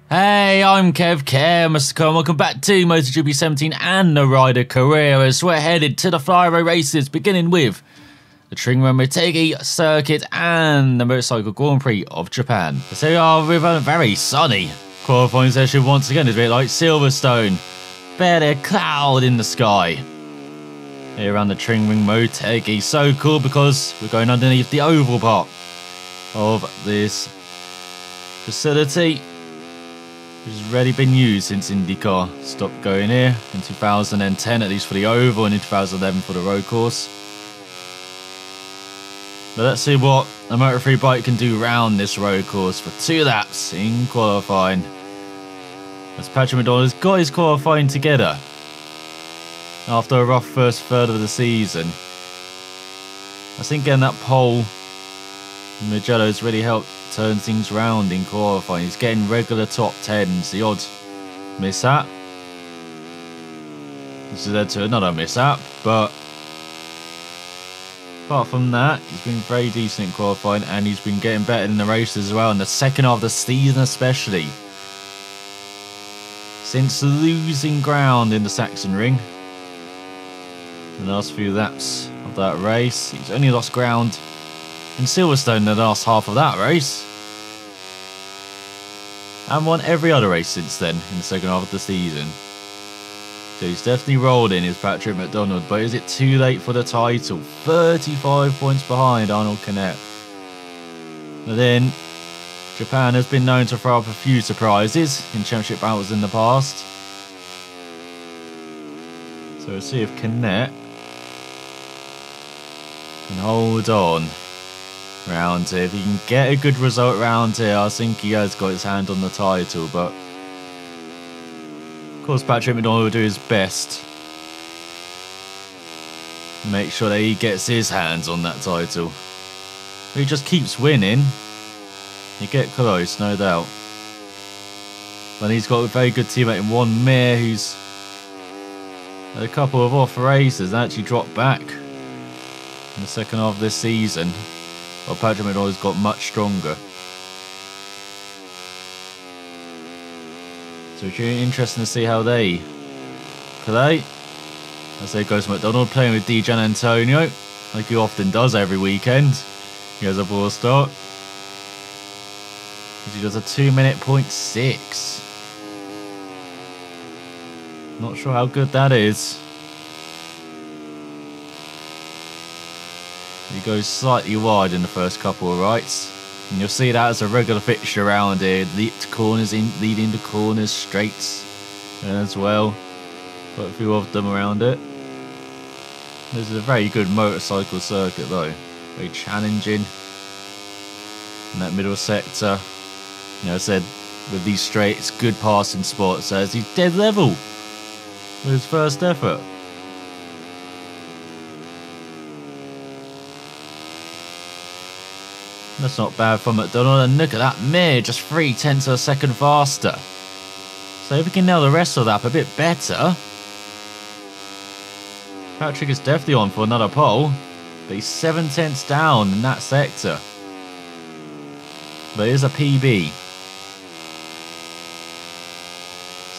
Hey, I'm Kev, Mr. Khan. Welcome back to MotoGP 17 and the Rider Career as we're headed to the flyaway races, beginning with the Trancer Motegi Circuit and the Motorcycle Grand Prix of Japan. So we are with a very sunny qualifying session once again. It's a bit like Silverstone. Barely a cloud in the sky. Here around the Trancer Motegi. So cool because we're going underneath the oval part of this facility, which has already been used since IndyCar stopped going here in 2010, at least for the oval, and in 2011 for the road course. But let's see what a Moto3 bike can do round this road course for 2 laps in qualifying. As Patrick McDonald has got his qualifying together after a rough first third of the season. I think getting that pole in Mugello has really helped turn things round in qualifying. He's getting regular top 10s. The odd mishap. This has led to another mishap, but apart from that, he's been very decent in qualifying and he's been getting better in the races as well, in the second half of the season especially. Since losing ground in the Saxon Ring, the last few laps of that race, he's only lost ground in Silverstone in the last half of that race, and won every other race since then in the second half of the season. So he's definitely rolled in, is Patrick McDonald, but is it too late for the title? 35 points behind Aron Canet. But then, Japan has been known to throw up a few surprises in championship battles in the past. So we'll see if Canet can hold on round here. If he can get a good result round here, I think he has got his hand on the title, but of course Patrick McDonald will do his best to make sure that he gets his hands on that title. If he just keeps winning, you get close, no doubt. But he's got a very good teammate in One Mir, who's had a couple of off races and actually dropped back in the second half of this season. Well, Patrick McDonald's got much stronger. So it's really interesting to see how they play. As there goes McDonald playing with Di Gianantonio, like he often does every weekend. He has a ball start. He does a 2:06. Not sure how good that is. He goes slightly wide in the first couple of rights, and you'll see that as a regular fixture around here. Lead corners in, leading to corners, straights as well. Quite a few of them around it. This is a very good motorcycle circuit though, very challenging in that middle sector. You know, I said with these straights, good passing spots as he's dead level with his first effort. That's not bad from McDonald, and look at that Mir, just 0.3 of a second faster. So if we can nail the rest of that up a bit better, Patrick is definitely on for another pole, but he's 0.7 down in that sector. But it is a PB.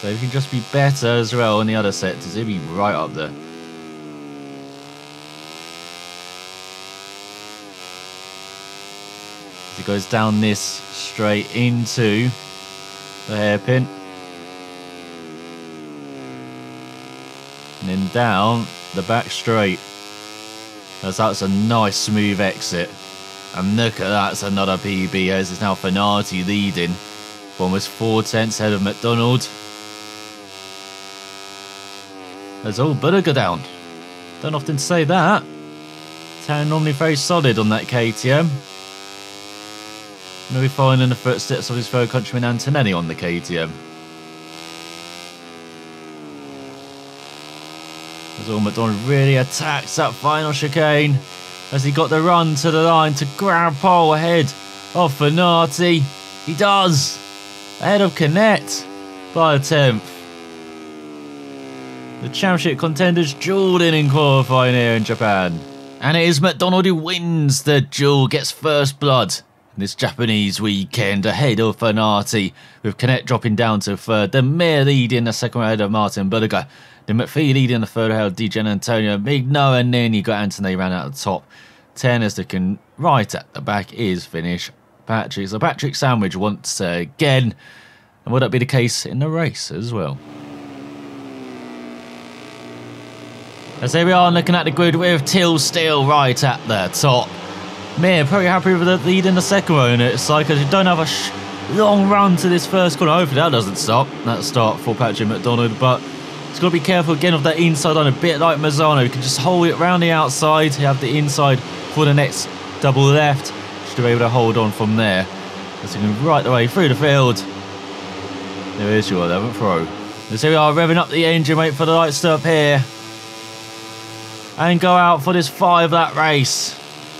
So if he can just be better as well in the other sectors, he'll be right up there. He goes down this straight into the hairpin, and then down the back straight. That's a nice smooth exit, and look at that, it's another PB as it's now Finati leading for almost 0.4 ahead of McDonald. There's all but a go down. Don't often say that. Town normally very solid on that KTM. Maybe following in the footsteps of his fellow countryman Antonelli on the KTM. As all McDonald really attacks that final chicane as he got the run to the line to grab pole ahead of Finati. He does! Ahead of Canet by a 10th. The championship contenders duelled in qualifying here in Japan. And it is McDonald who wins the duel, gets first blood. this Japanese weekend ahead of Fanati, with Canet dropping down to third, then Mir leading the second ahead of Martin Budiger, then McPhee leading the third ahead of DJ Antonio Migno, and then you got Anthony ran out the top 10 as looking right at the back is Finnish Patrick. So Patrick sandwich once again, and will that be the case in the race as well? As here we are looking at the grid with Till still right at the top. Mir pretty happy with the lead in the second one. It's like as you don't have a long run to this first corner. Hopefully that doesn't stop. That start for Patrick McDonald, but he's got to be careful again of that inside on, a bit like Mazzano. You can just hold it around the outside. You have the inside for the next double left. Should be able to hold on from there. As you can right the way through the field. There is your 11th throw. As here we are revving up the engine, wait for the light stop here. And go out for this 5-lap race.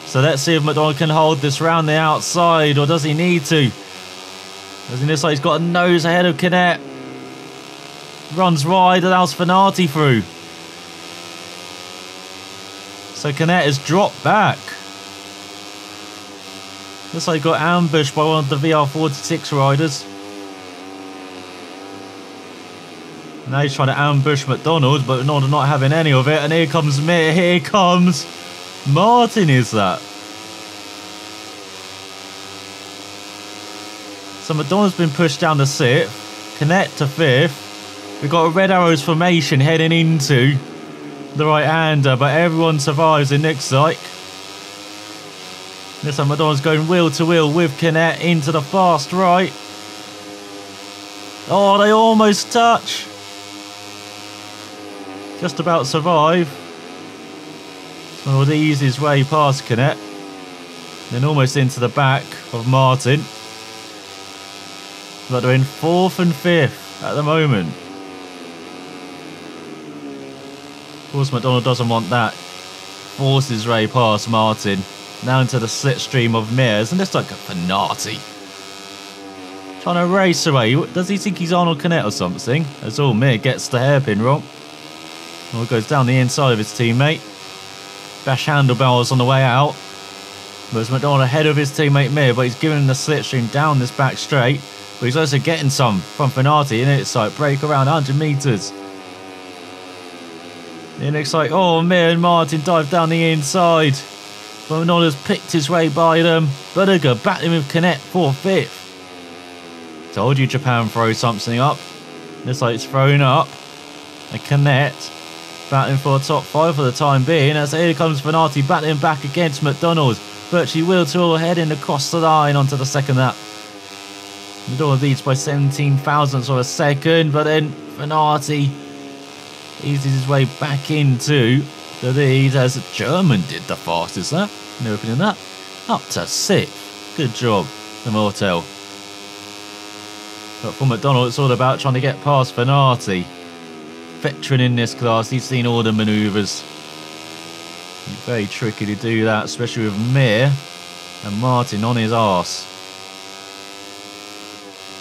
So let's see if McDonald can hold this round the outside, or does he need to? As in this side, he's got a nose ahead of Canet. Runs wide, allows Fanati through. So Canet has dropped back. Looks like he got ambushed by one of the VR46 riders. Now he's trying to ambush McDonald, but McDonald not having any of it. And here comes Mir, here comes Martin, is that? So McDonald's been pushed down to 6th, Canet to 5th. We've got a red arrows formation heading into the right-hander, but everyone survives, it looks like. This time McDonald's going wheel to wheel with Canet into the fast right. Oh, they almost touch. Just about survive. McDonald eased his way past Canet. Then almost into the back of Martin. But they're in 4th and 5th at the moment. Of course, McDonald doesn't want that. Forces his way past Martin. Now into the slipstream of Mir. Isn't this like a Fanati? Trying to race away. Does he think he's Arnold Canet or something? As all Mir gets the hairpin wrong. Well, goes down the inside of his teammate. Bash handlebars on the way out. But it's McDonald ahead of his teammate Mir, but he's giving him the slipstream down this back straight. But he's also getting some from Fanati, and it's like break around 100 metres. And it's like, oh, Mir and Martin dive down the inside. But McDonald has picked his way by them. Budiger battling with Canet for 5th. Told you Japan throw something up. Looks like it's thrown up. And Canet battling for a top 5 for the time being. As here comes Fanati battling back against McDonald. Virtually wheel to wheel heading across the line onto the second lap. McDonald leads by 17 thousandths of a second, but then Fanati eases his way back into the lead as German did the fastest lap in opening that. Up to 6th. Good job from Mortel. But for McDonald, it's all about trying to get past Fanati. Veteran in this class, he's seen all the manoeuvres. Very tricky to do that, especially with Mir and Martin on his arse.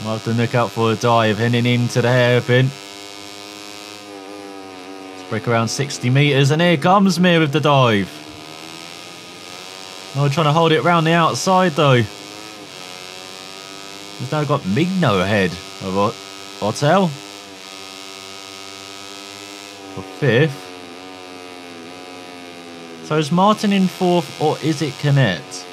We'll have to look out for a dive heading into the hairpin. Let's break around 60 metres, and here comes Mir with the dive. Oh, trying to hold it round the outside though. He's now got Migno ahead of Otel. For 5th. So is Martin in 4th, or is it Canet?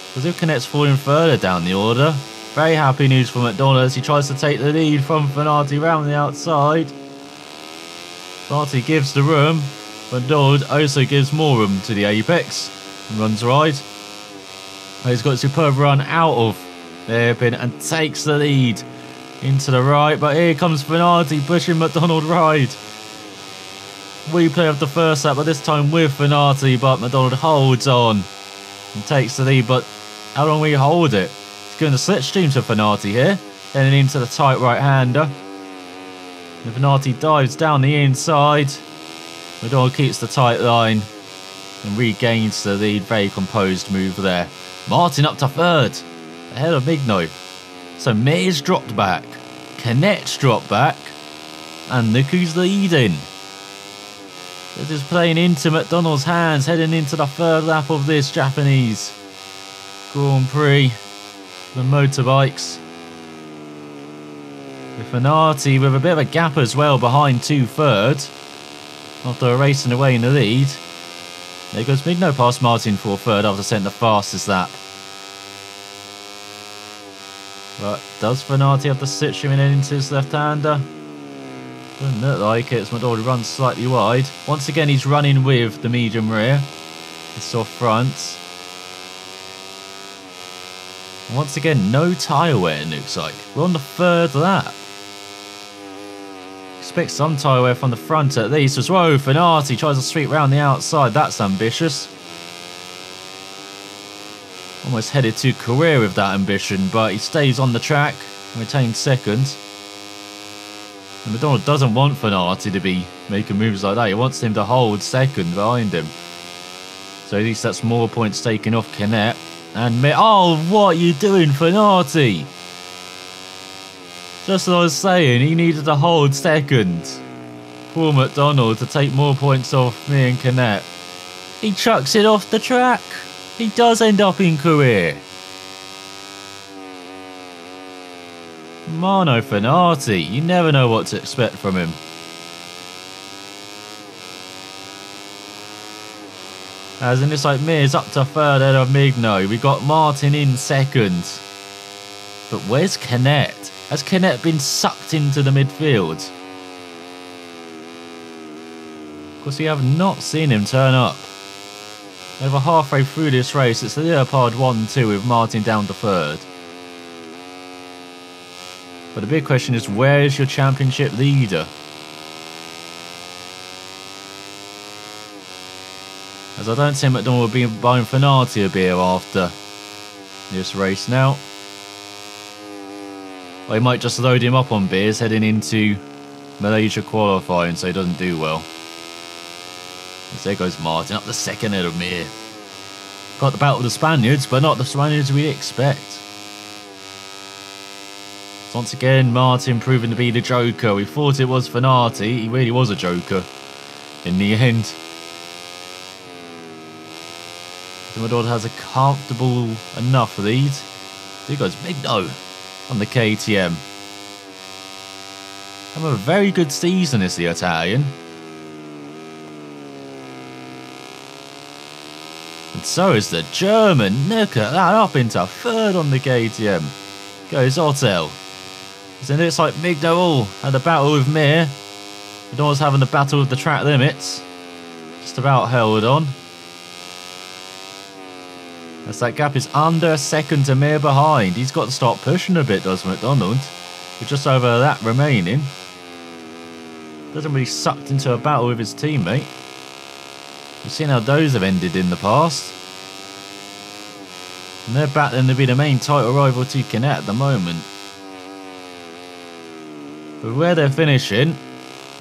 Because if Canet's falling further down the order, very happy news for McDonald as he tries to take the lead from Fanati round the outside. Fanati gives the room, McDonald also gives more room to the apex and runs wide. He's got a superb run out of the hairpin and takes the lead into the right, but here comes Fanati pushing McDonald right. Replay of the first lap, but this time with Fanati, but McDonald holds on and takes the lead, but how long will he hold it? He's going to slipstream to Fanati here, heading into the tight right-hander. And Fanati dives down the inside. McDonald keeps the tight line and regains the lead. Very composed move there. Martin up to 3rd, ahead of Migno. So Mir's dropped back, Canet's dropped back, and look who's leading. It is playing into McDonald's hands, heading into the third lap of this Japanese Grand Prix. The motorbikes. With Fanati with a bit of a gap as well behind 2/3. After racing away in the lead. There goes Migno past Martin for 3rd after setting the fastest lap. But does Fanati have to sit him in into his left-hander? Doesn't look like it, as McDonald runs slightly wide. Once again he's running with the medium rear. The soft front. And once again, no tyre wear it looks like. We're on the 3rd lap. Expect some tyre wear from the front at least as well. Fanati tries to sweep round the outside. That's ambitious. Almost headed to career with that ambition, but he stays on the track and retains 2nd. And McDonald doesn't want Fanati to be making moves like that. He wants him to hold 2nd behind him. So at least that's more points taken off Canet. And oh, what are you doing, Fanati? Just as I was saying, he needed to hold 2nd. Poor McDonald to take more points off me and Canet. He chucks it off the track. He does end up in career. Mano Fanati, you never know what to expect from him. As in this like Mears up to 3rd ahead of Migno. We got Martin in 2nd. But where's Canet? Has Canet been sucked into the midfield? Of course, we have not seen him turn up. Over halfway through this race, it's the Leopard 1-2 with Martin down to 3rd. But the big question is, where is your championship leader? As I don't see McDonald will be buying Fanati a beer after this race now. Or he might just load him up on beers heading into Malaysia qualifying so he doesn't do well. As there goes Martin up the 2nd head of Mir. Got the battle of the Spaniards, but not the Spaniards we expect. So once again, Martin proving to be the joker. We thought it was Fanati. He really was a joker in the end. McDonald has a comfortable enough lead. There goes Migno on the KTM. Having a very good season is the Italian. And so is the German. Look at that, up into 3rd on the KTM. Goes Ottel. So it looks like Migno all had a battle with Mir. McDonald's having a battle with the track limits. Just about held on. As that gap is under a 2nd to Mir behind. He's got to start pushing a bit, does McDonald. With just over a lap remaining. Doesn't really sucked into a battle with his teammate. We've seen how those have ended in the past. And they're battling to be the main title rival to Canet at the moment. But where they're finishing,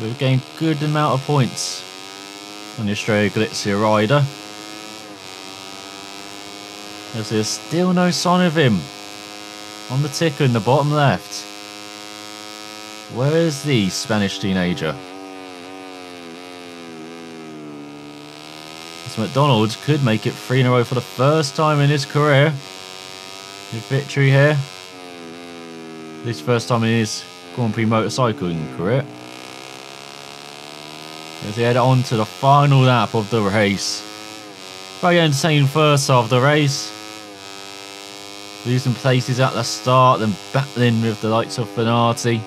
we've gained good amount of points on the Australia Galizia rider. As there's still no sign of him on the ticker in the bottom left. Where is the Spanish teenager? As McDonald could make it 3 in a row for the first time in his career. With victory here. This first time in his Grand Prix motorcycling career. As he head on to the final lap of the race. Very entertaining first half of the race. Losing places at the start, then battling with the likes of Fanati.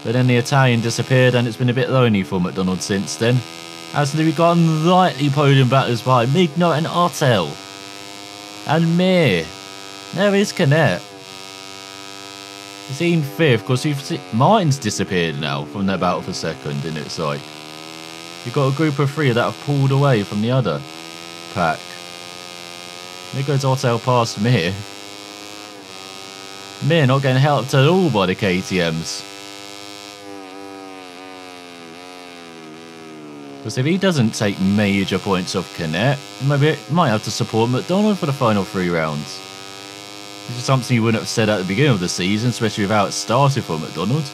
But then the Italian disappeared and it's been a bit lonely for McDonald since then. As we've got unlikely podium battles by Migno and Ottel. And Mir. There is Canet. He's in 5th, because we've seen Martin's disappeared now from their battle for 2nd, and it's like you've got a group of 3 that have pulled away from the other pack. There goes Ottel past Mir. Mir not getting helped at all by the KTMs. Because if he doesn't take major points off Canet, maybe it might have to support McDonald for the final 3 rounds. Which is something you wouldn't have said at the beginning of the season, especially with how it started for McDonald.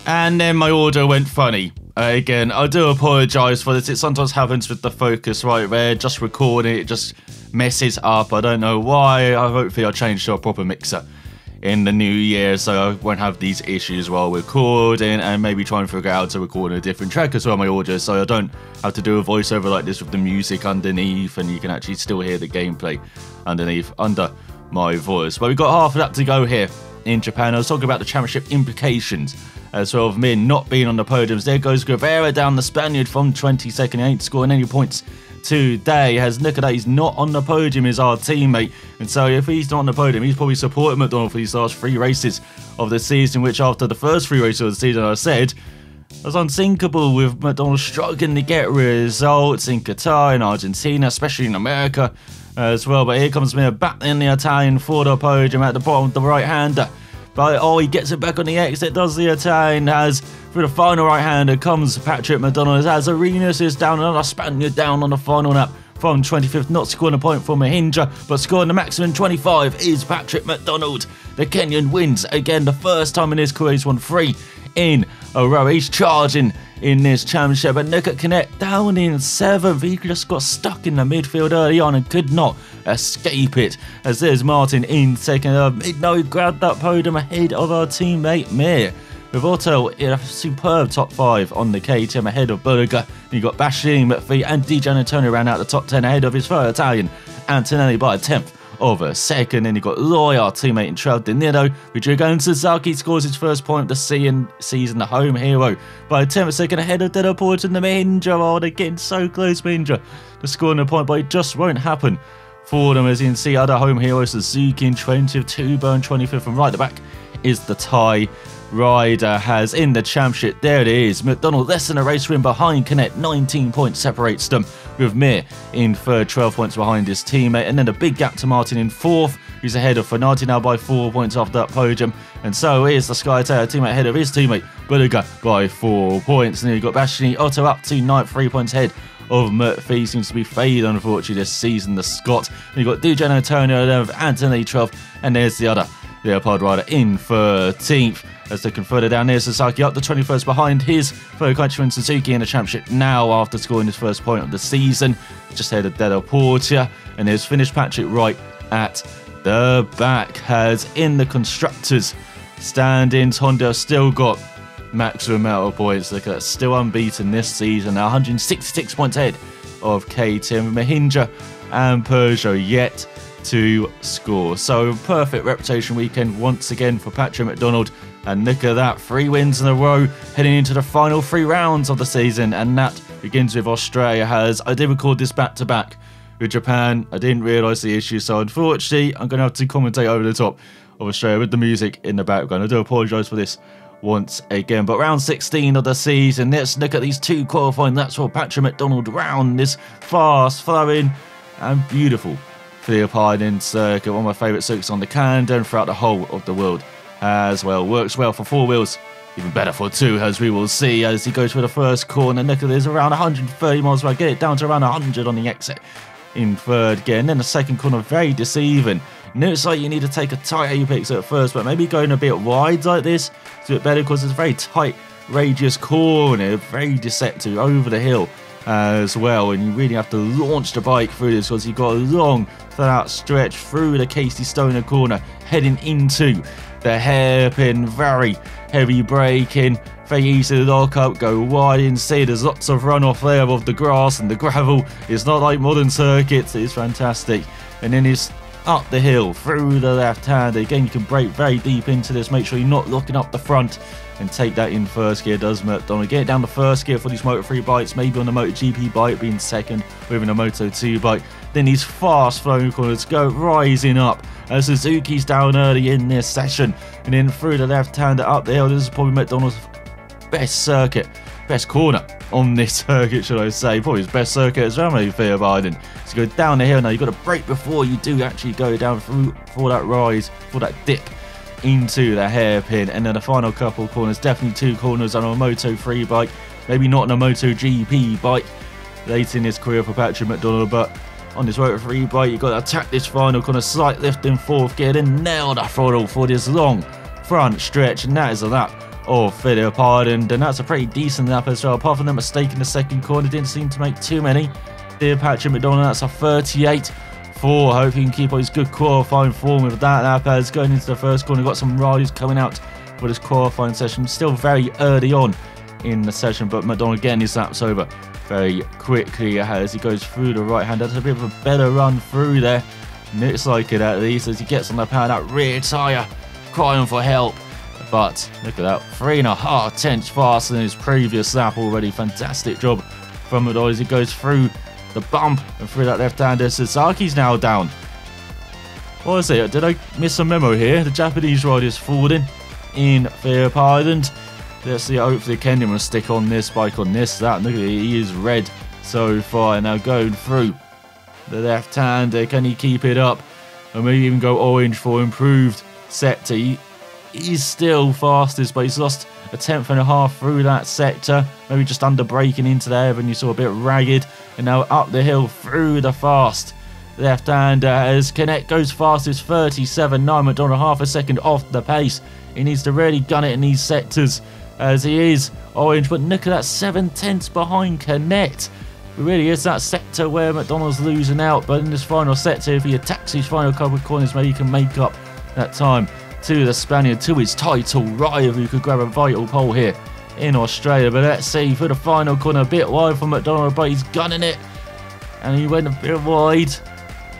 And then my audio went funny. Again, I do apologise for this. It sometimes happens with the focus right there. Just recording it just messes up. I don't know why. Hopefully I'll change to a proper mixer in the new year, so I won't have these issues while recording, and maybe try and figure out how to record a different track as well, my audio, so I don't have to do a voiceover like this with the music underneath, and you can actually still hear the gameplay underneath under my voice. But we've got half of that to go here in Japan. I was talking about the championship implications as well of Min not being on the podiums. There goes Guevara down, the Spaniard, from 22nd. He ain't scoring any points today, as look at that, he's not on the podium, is our teammate, and so if he's not on the podium, he's probably supporting McDonald for these last 3 races of the season, which after the first 3 races of the season I said was unsinkable, with McDonald struggling to get results in Qatar, in Argentina, especially in America as well. But here comes Mir battling the Italian for the podium at the bottom of the right-hander. But oh, he gets it back on the exit, does the Italian, as through the final right-hander comes Patrick McDonald, as Arenas is down, another Spaniard down on the final lap from 25th, not scoring a point for Mahindra, but scoring the maximum 25 is Patrick McDonald. The Kenyan wins again, the first time in his career. He's won 3 in a row. He's charging in this championship, and look at Canet down in 7th. He just got stuck in the midfield early on and could not escape it, as there's Martin in 2nd. No, he grabbed that podium ahead of our teammate Mir, with Otto in a superb top 5 on the KTM ahead of Berger. You got Bashir, McPhee and Di Giannantonio round out the top 10 ahead of his fellow Italian Antonelli by a 10th of a second. Then you got Loy, our teammate in 12th. De Niro, Rodrigo Suzuki scores his first point of the season, the home hero, by a 10th of a second ahead of Della Porta and the Mahindra. Oh, they're getting so close, Mahindra, to scoring a point, but it just won't happen for them. As you can see, other home heroes, Suzuki in 20th, Tuber in 25th, and right at the back is the Thai rider has in the championship. There it is, McDonald less than a race win behind Canet, 19 points separates them, with Mir in 3rd, 12 points behind his teammate, and then a big gap to Martin in 4th, who's ahead of Fenati now by 4 points after that podium, and so is the Sky Taylor teammate ahead of his teammate Berger by 4 points. And then you've got Bashini Otto up to 9th, 3 points ahead of Murphy. Seems to be faded unfortunately this season, the Scot. And you've got Di Giannantonio 11th, Anthony 12th, and there's the other Leopard rider in 13th. As looking further down there, Sasaki up to 21st behind his fellow countryman Suzuki in the championship now after scoring his first point of the season, just ahead of Della Porta. And there's finished Patrick right at the back. Has in the constructors standings, Honda still got maximum amount of points. Look at that, still unbeaten this season, now 166 points ahead of KTM, Mahindra and Peugeot yet to score. So perfect reputation weekend once again for Patrick McDonald, and look at that, 3 wins in a row heading into the final 3 rounds of the season, and that begins with Australia. I did record this back to back with Japan. I didn't realise the issue, so unfortunately I'm going to have to commentate over the top of Australia with the music in the background. I do apologise for this once again. But round 16 of the season, let's look at these 2 qualifying laps for Patrick McDonald round this fast flowing and beautiful Philippine circuit, one of my favourite circuits on the calendar and throughout the whole of the world as well. Works well for 4 wheels, even better for 2, as we will see as he goes for the first corner. Look at this, around 130 miles per hour, get it down to around 100 on the exit in 3rd gear, and then the second corner very deceiving. And it looks like you need to take a tight apex at first, but maybe going a bit wide like this is a bit better, because it's a very tight radius corner, very deceptive over the hill as well, and you really have to launch the bike through this, because you've got a long flat stretch through the Casey Stoner corner heading into the hairpin. Very heavy braking, very easy to lock up, go wide and see there's lots of runoff there of the grass and the gravel. It's not like modern circuits, it's fantastic. And then it's up the hill through the left hand. Again, you can brake very deep into this, make sure you're not locking up the front, and take that in 1st gear, does McDonald. Get it down to 1st gear for these Moto3 bikes, maybe on the MotoGP bike being 2nd, or even a Moto2 bike. Then these fast flowing corners go rising up as Suzuki's down early in this session, and then through the left hander up the hill. This is probably McDonald's best circuit, best corner on this circuit, should I say. Probably his best circuit as well, maybe Theo Biden. So go down the hill now, you've got to brake before you do actually go down through for that rise, for that dip into the hairpin. And then the final couple corners, definitely 2 corners on a Moto3 bike, maybe not on a MotoGP bike late in his career for Patrick McDonald, but on this Moto3 bike you've got to attack this final corner, slight lift in 4th gear, then nail the throttle for this long front stretch, and that is a lap of Philip Ireland, and that's a pretty decent lap as well. Apart from that mistake in the second corner, didn't seem to make too many. Dear Patrick McDonald, that's a 38-4. Hope he can keep on his good qualifying form with that lap as going into the first corner. Got some riders coming out for this qualifying session. Still very early on in the session, but McDonald getting his laps over very quickly as he goes through the right hand. That's a bit of a better run through there. Looks like it at least as he gets on the power. That rear tyre crying for help. But look at that, 3.5 tenths faster than his previous lap already. Fantastic job from McDonald as he goes through the bump and through that left-hander. Suzuki's now down. What is it? Did I miss a memo here? The Japanese rider is falling in Phillip Island. Let's see, hopefully Kenyon will stick on this bike on this, that. Look at it, he is red so far. And now going through the left-hander, can he keep it up? Or maybe even go orange for improved sector. He's still fastest, but he's lost a 1/10.5 through that sector. Maybe just under braking into there, and you saw a bit ragged. And now up the hill through the fast left-hander as Canet goes fastest, 37.9. McDonald half a second off the pace. He needs to really gun it in these sectors as he is orange, but look at that, 7 tenths behind Canet. It really is that sector where McDonald's losing out, but in this final sector, if he attacks his final couple of corners, maybe he can make up that time to the Spaniard, to his title rival, who could grab a vital pole here in Australia. But let's see, for the final corner, a bit wide for McDonald, but he's gunning it, and he went a bit wide.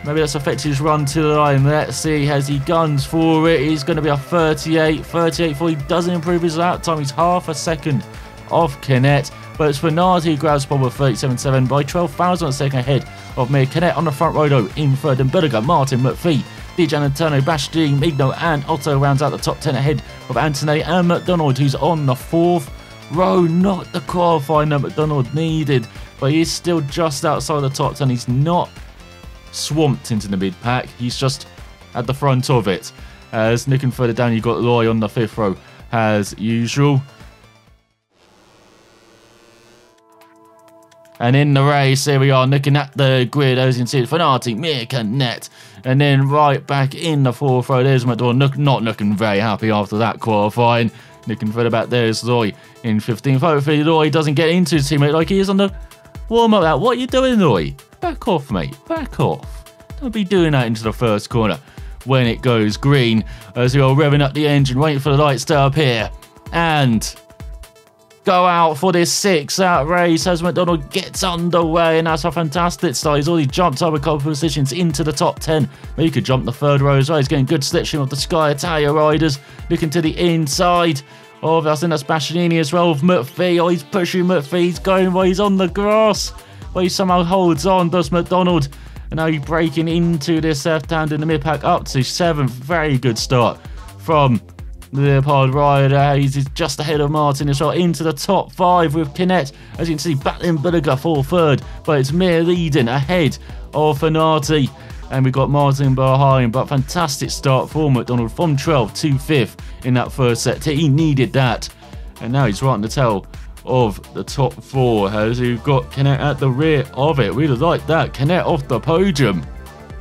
Maybe that's affected his run to the line. Let's see, as he guns for it, he's going to be a 38-4. He doesn't improve his lap time. He's half a second off Canet, but it's Bernard who grabs pole with 37.7 by 12,000 a second ahead of me. Canet on the front row though, in third, and Berger, Martin, McPhee, Dijan Antonio, Bastien, Migno and Otto rounds out the top 10 ahead of Anthony and McDonald, who's on the fourth row. Not the qualifying that McDonald needed, but he's still just outside the top 10. He's not swamped into the mid pack, he's just at the front of it. As looking further down, you've got Loy on the fifth row as usual. And in the race, here we are looking at the grid, as you can see, it's Fanati, Mir, Canet, and then right back in the fourth row, there's McDonald, not looking very happy after that qualifying. Looking further back, there's Loy in 15th. Hopefully Loy doesn't get into his teammate like he is on the warm-up out. What are you doing, Loy? Back off, mate. Back off. Don't be doing that into the first corner when it goes green. As we are revving up the engine, waiting for the lights to appear. And go out for this 6-out race as McDonald gets underway. And that's a fantastic start. He's already jumped up a couple of positions into the top 10. Maybe he could jump the third row as well. He's getting good slipstream of the Sky Italia riders. Looking to the inside of, I think that's Bastianini as well, of McPhee. Oh, he's pushing McPhee. He's going while he's on the grass. But he somehow holds on, does McDonald. And now he's breaking into this left hand in the mid-pack up to 7th. Very good start from the Leopard rider. He's just ahead of Martin as well, into the top 5 with Canet. As you can see, battling Berger for third. But it's Mir leading ahead of Fanati. And we've got Martin behind. But fantastic start for McDonald from 12th to 5th in that first set. He needed that. And now he's right on the tail of the top 4 as we've got Canet at the rear of it. We'd like that. Canet off the podium.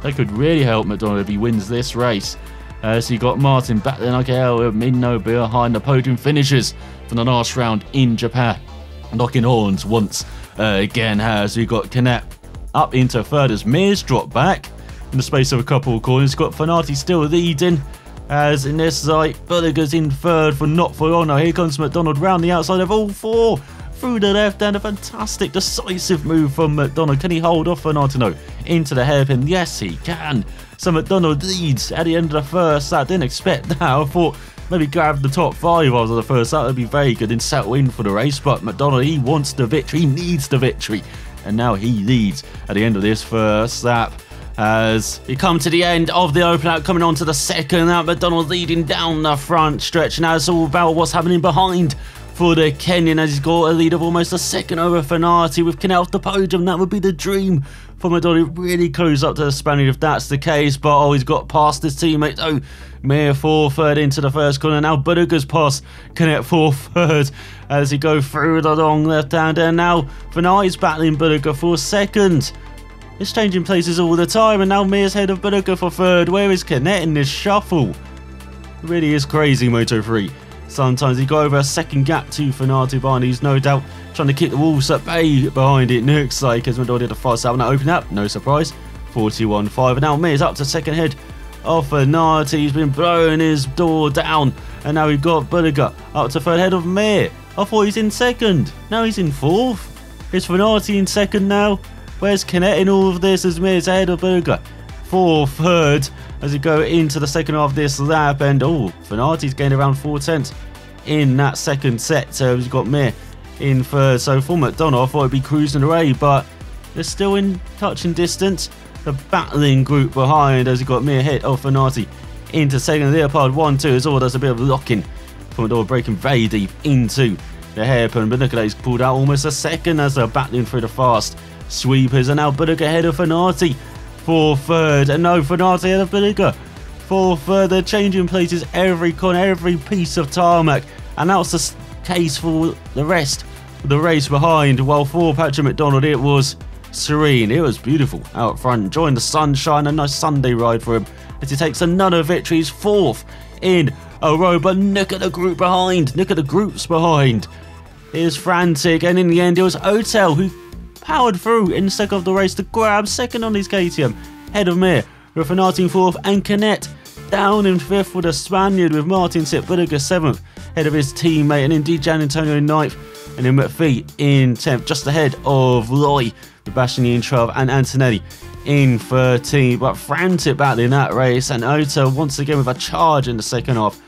That could really help McDonald if he wins this race. So you got Martin battling like hell with Minno behind the podium finishes for the last round in Japan. Knocking horns once again as we got Canet up into third as Mir's dropped back in the space of a couple of corners. Got Fanati still leading. As in this side, Berger's in third for not for honor. Here comes McDonald round the outside of all 4 through the left, and a fantastic decisive move from McDonald. Can he hold off Fanati? No, into the hairpin. Yes, he can. So McDonald leads at the end of the first. I didn't expect that. I thought maybe grab the top 5 after the first. That would be very good and settle in for the race. But McDonald, he wants the victory. He needs the victory, and now he leads at the end of this first lap. As we come to the end of the open lap, coming on to the second lap, McDonald leading down the front stretch. Now it's all about what's happening behind for the Kenyan, as he's got a lead of almost a second over Fanati with Canet off the podium. That would be the dream for McDonald. Really close up to the Spaniard if that's the case, but oh, he's got past his teammate. Oh, Mir for third into the first corner. Now Berger's past Canet for third as he goes through the long left hander. And now Fanati's battling Berger for second. It's changing places all the time, and now Mir's ahead of Berger for third. Where is Canet in this shuffle? It really is crazy, Moto3. Sometimes he got over a second gap to Fenati behind. He's no doubt trying to keep the Wolves at bay behind it. Looks like as McDonald did a fast out now opening up. No surprise. 41.5. And now Mir is up to second head of Fenati. He's been blowing his door down. And now we've got Bulliger up to third head of Mir. I thought he's in second. Now he's in fourth. Is Fenati in second now? Where's Canet in all of this as Mir's ahead of Bulliger? For third as we go into the second half of this lap. And Fenati's gained around 4/10 in that second set. So we've got Mir in third. So for McDonald, I thought it'd be cruising away, but they're still in touching distance. The battling group behind as we got Mir ahead of Fenati into second. Leopard 1-2 as well. There's a bit of locking from McDonald, breaking very deep into the hairpin. But look at that, he's pulled out almost a second as they're battling through the fast sweepers. And now Bulliger ahead of Fenati for third. And no, Fenati ahead of Bulliger for third. They're changing places every corner, every piece of tarmac. And that's the case for the rest of the race behind. While for Patrick McDonald, it was serene. It was beautiful out front, enjoying the sunshine. A nice Sunday ride for him as he takes another victory. He's fourth in a row. But look at the group behind. Look at the groups behind. It is frantic. And in the end, it was Otel who powered through in the second of the race to grab second on his KTM. Head of Mir with Fenati in fourth and Canet down in fifth with a Spaniard with Martin Sip. Bulliger seventh, head of his teammate. And indeed, Gian Antonio in ninth. And then McPhee in 10th, just ahead of Loy with Bastianini in 12th and Antonelli in 13th. But frantic battle in that race. And Ota once again with a charge in the second half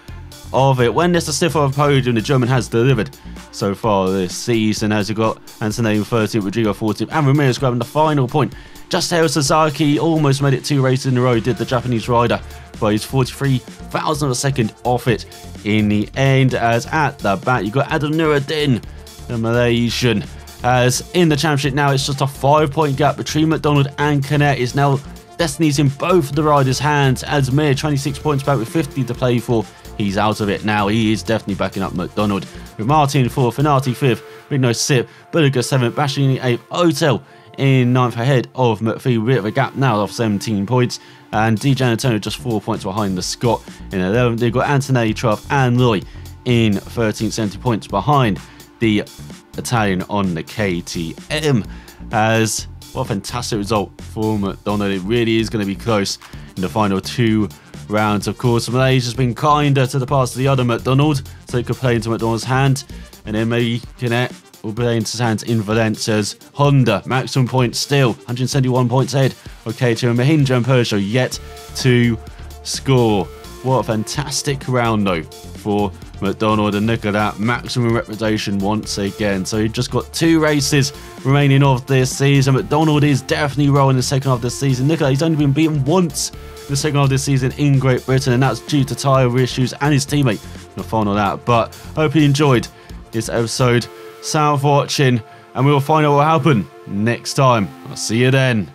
of it. When there's a stiff of a podium, the German has delivered so far this season. As you got Antonelli in 13th, Rodrigo 14th, and Ramirez grabbing the final point. Just ahead of Sasaki, almost made it 2 races in a row, did the Japanese rider, but he's 43,000 of a second off it in the end. As at the back, you got Adam Nuruddin, the Malaysian. As in the championship now, it's just a 5-point gap between McDonald and Canet. It's now destiny's in both of the riders' hands. As Mir 26 points back with 50 to play for. He's out of it now. He is definitely backing up McDonald. With Martin 4th, Fenati 5th, Rigno 6th, Bulliger 7th, Bastianini 8th, Otel in 9th ahead of McPhee. Bit of a gap now of 17 points. And DJ Antonio just 4 points behind the Scot in 11th. They've got Antonelli 12th and Loy in 13th, 70 points behind the Italian on the KTM. As what a fantastic result for McDonald. It really is going to be close in the final 2 rounds. Of course, Malaysia's been kinder to the pass of the other McDonald, so it could play into McDonald's hand. And then maybe Canet will play into his hands in Valencia's Honda. Maximum points still, 171 points ahead. Okay, to Mahindra and Peugeot yet to score. What a fantastic round though for McDonald, and look at that, maximum reputation once again. So you've just got 2 races remaining of this season. McDonald is definitely rolling the second half of this season. Look at that, he's only been beaten once in the second half of this season in Great Britain, and that's due to tyre issues and his teammate in the final of that. But hope you enjoyed this episode. Thanks for watching, and we will find out what happened next time. I'll see you then.